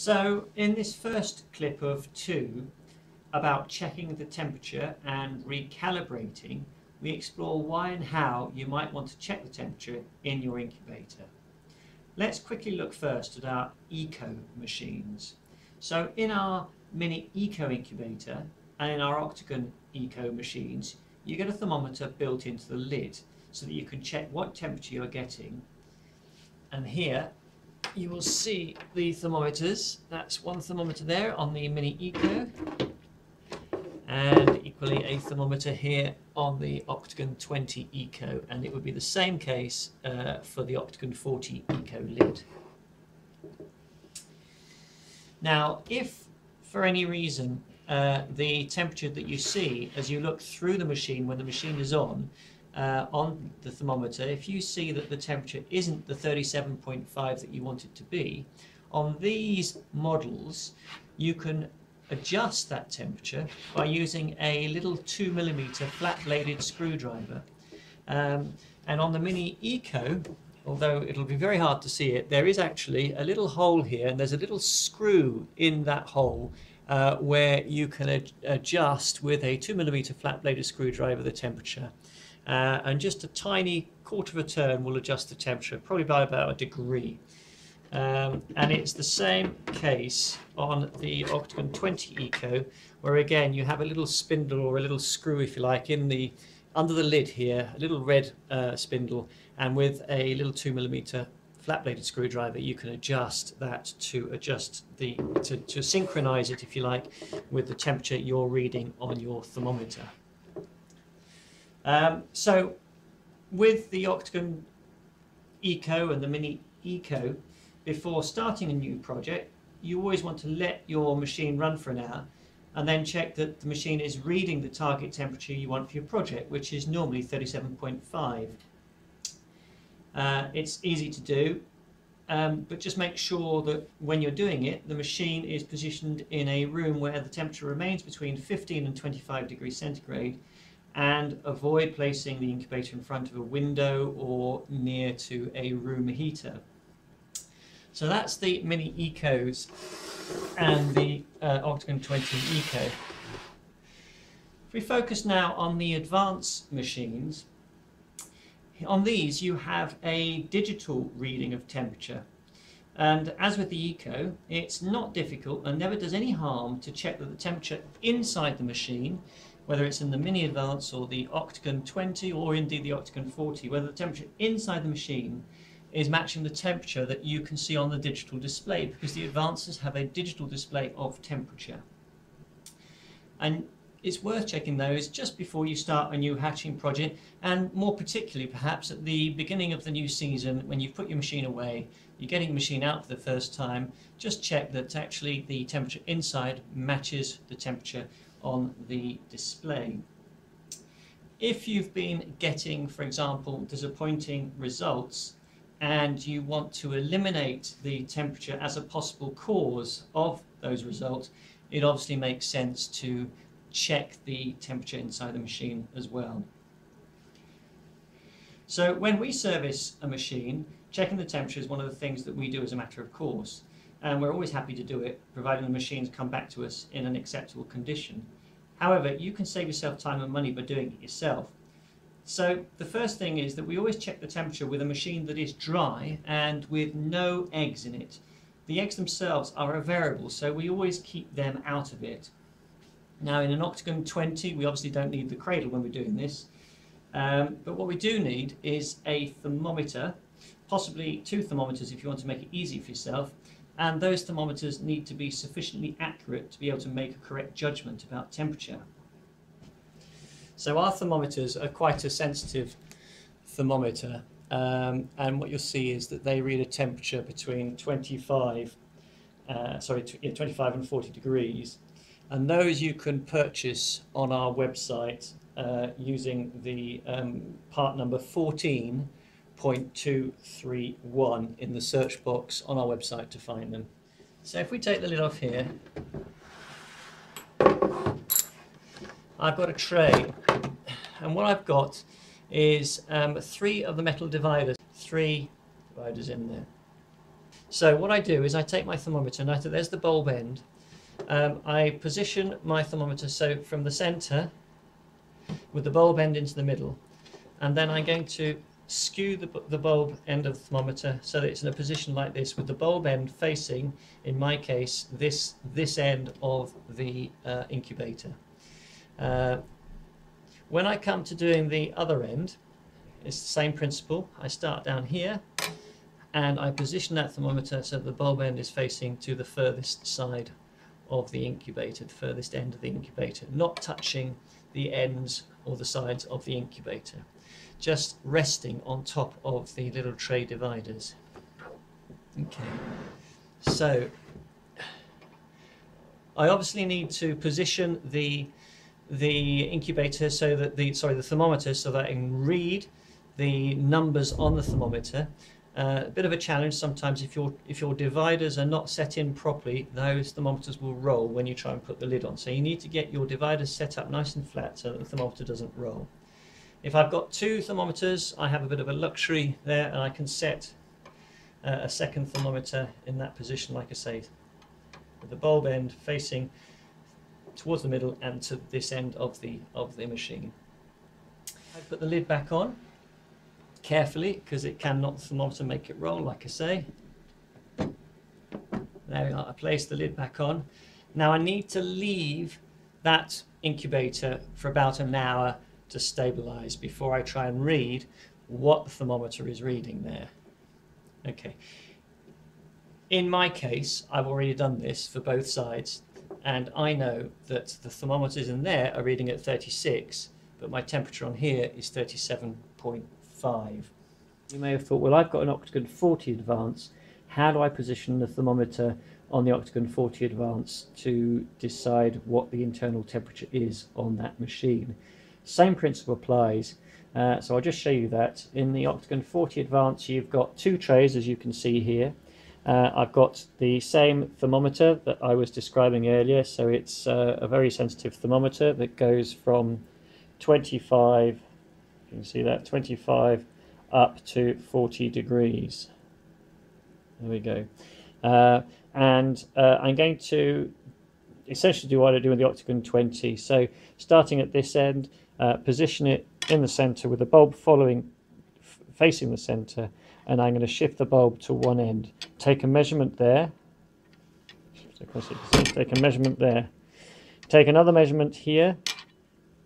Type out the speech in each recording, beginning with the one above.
So in this first clip of 2 about checking the temperature and recalibrating, we explore why and how you might want to check the temperature in your incubator. Let's quickly look first at our eco machines. So in our mini eco incubator and in our Octagon eco machines, you get a thermometer built into the lid so that you can check what temperature you're getting. And here you will see the thermometers. That's one thermometer there on the mini eco, and equally a thermometer here on the Octagon 20 Eco, and it would be the same case for the Octagon 40 Eco lid. Now, if for any reason the temperature that you see as you look through the machine when the machine is on the thermometer, if you see that the temperature isn't the 37.5 that you want it to be, on these models you can adjust that temperature by using a little 2mm flat-bladed screwdriver. And on the Mini Eco, although it'll be very hard to see it, there is actually a little hole here, and there's a little screw in that hole where you can adjust with a 2mm flat-bladed screwdriver the temperature. And just a tiny quarter of a turn will adjust the temperature, probably by about a degree. And it's the same case on the Octagon 20 Eco, where again you have a little spindle or a little screw, if you like, under the lid here, a little red spindle, and with a little 2mm flat-bladed screwdriver you can adjust that to synchronize it, if you like, with the temperature you're reading on your thermometer. So with the Octagon Eco and the Mini Eco, before starting a new project, you always want to let your machine run for an hour and then check that the machine is reading the target temperature you want for your project, which is normally 37.5. It's easy to do, but just make sure that when you're doing it, the machine is positioned in a room where the temperature remains between 15 and 25 degrees centigrade, and avoid placing the incubator in front of a window or near to a room heater. So that's the Mini Ecos and the Octagon 20 Eco. If we focus now on the advanced machines, on these you have a digital reading of temperature. And as with the Eco, it's not difficult and never does any harm to check that the temperature inside the machine, whether it's in the Mini Advance or the Octagon 20 or indeed the Octagon 40, whether the temperature inside the machine is matching the temperature that you can see on the digital display, because the Advances have a digital display of temperature. And it's worth checking those just before you start a new hatching project, and more particularly perhaps at the beginning of the new season when you've put your machine away, you're getting the machine out for the first time. Just check that actually the temperature inside matches the temperature on the display. If you've been getting, for example, disappointing results and you want to eliminate the temperature as a possible cause of those results, it obviously makes sense to check the temperature inside the machine as well. So when we service a machine, checking the temperature is one of the things that we do as a matter of course, and we're always happy to do it, providing the machines come back to us in an acceptable condition. However, you can save yourself time and money by doing it yourself. So the first thing is that we always check the temperature with a machine that is dry and with no eggs in it. The eggs themselves are a variable, so we always keep them out of it. Now in an Octagon 20 we obviously don't need the cradle when we're doing this, but what we do need is a thermometer, possibly 2 thermometers if you want to make it easy for yourself, and those thermometers need to be sufficiently accurate to be able to make a correct judgment about temperature. So our thermometers are quite a sensitive thermometer, and what you'll see is that they read a temperature between 25 and 40 degrees, and those you can purchase on our website using the part number 14.231 in the search box on our website to find them. So if we take the lid off here, I've got a tray, and what I've got is 3 of the metal dividers, 3 dividers in there. So what I do is I take my thermometer, and there's the bulb end. I position my thermometer so from the centre with the bulb end into the middle, and then I'm going to skew the bulb end of the thermometer so that it's in a position like this, with the bulb end facing, in my case, this end of the incubator. When I come to doing the other end, it's the same principle. I start down here and I position that thermometer so that the bulb end is facing to the furthest side of the incubator, the furthest end of the incubator, not touching the ends or the sides of the incubator, just resting on top of the little tray dividers. Okay, so I obviously need to position the incubator so that the thermometer so that I can read the numbers on the thermometer. A bit of a challenge sometimes if your dividers are not set in properly, those thermometers will roll when you try and put the lid on. So you need to get your dividers set up nice and flat so that the thermometer doesn't roll. If I've got two thermometers, I have a bit of a luxury there, and I can set a second thermometer in that position, like I say, with the bulb end facing towards the middle and to this end of the machine. I put the lid back on carefully because it can knock the thermometer, make it roll, like I say. There we are, I place the lid back on. Now I need to leave that incubator for about an hour to stabilize before I try and read what the thermometer is reading there. Okay. In my case, I've already done this for both sides, and I know that the thermometers in there are reading at 36, but my temperature on here is 37.5. You may have thought, well, I've got an Octagon 40 Advance. How do I position the thermometer on the Octagon 40 Advance to decide what the internal temperature is on that machine? Same principle applies. So I'll just show you that. In the Octagon 40 Advance, you've got two trays, as you can see here. I've got the same thermometer that I was describing earlier, so it's a very sensitive thermometer that goes from 25, you can see that, 25 up to 40 degrees. There we go. I'm going to essentially do what I do with the Octagon 20. So starting at this end, position it in the center with the bulb facing the center, and I'm going to shift the bulb to one end. Take a measurement there. Take a measurement there. Take another measurement here,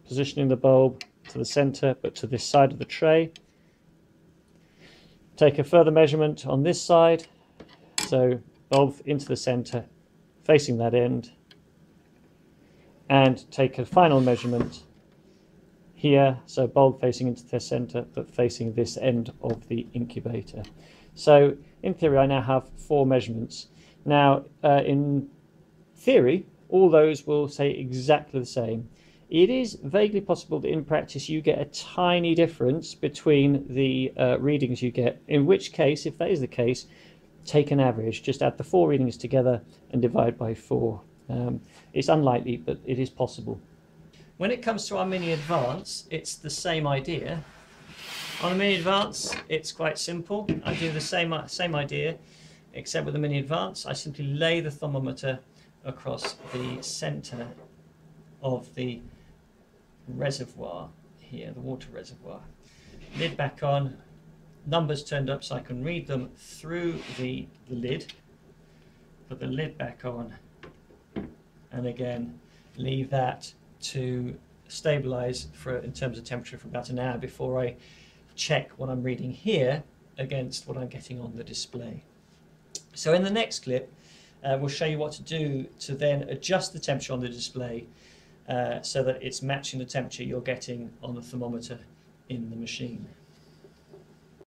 positioning the bulb to the center but to this side of the tray. Take a further measurement on this side, so bulb into the center, facing that end, and take a final measurement here, so bulb facing into the center but facing this end of the incubator. So in theory I now have 4 measurements. Now in theory all those will say exactly the same. It is vaguely possible that in practice you get a tiny difference between the readings you get, in which case, if that is the case, take an average. Just add the 4 readings together and divide by 4. It's unlikely, but it is possible. When it comes to our Mini Advance, it's the same idea. On the Mini Advance, it's quite simple. I do the same idea, except with the Mini Advance, I simply lay the thermometer across the center of the reservoir here, the water reservoir. Lid back on, numbers turned up so I can read them through the lid. Put the lid back on, and again leave that to stabilize in terms of temperature for about an hour before I check what I'm reading here against what I'm getting on the display. So in the next clip we'll show you what to do to then adjust the temperature on the display so that it's matching the temperature you're getting on the thermometer in the machine.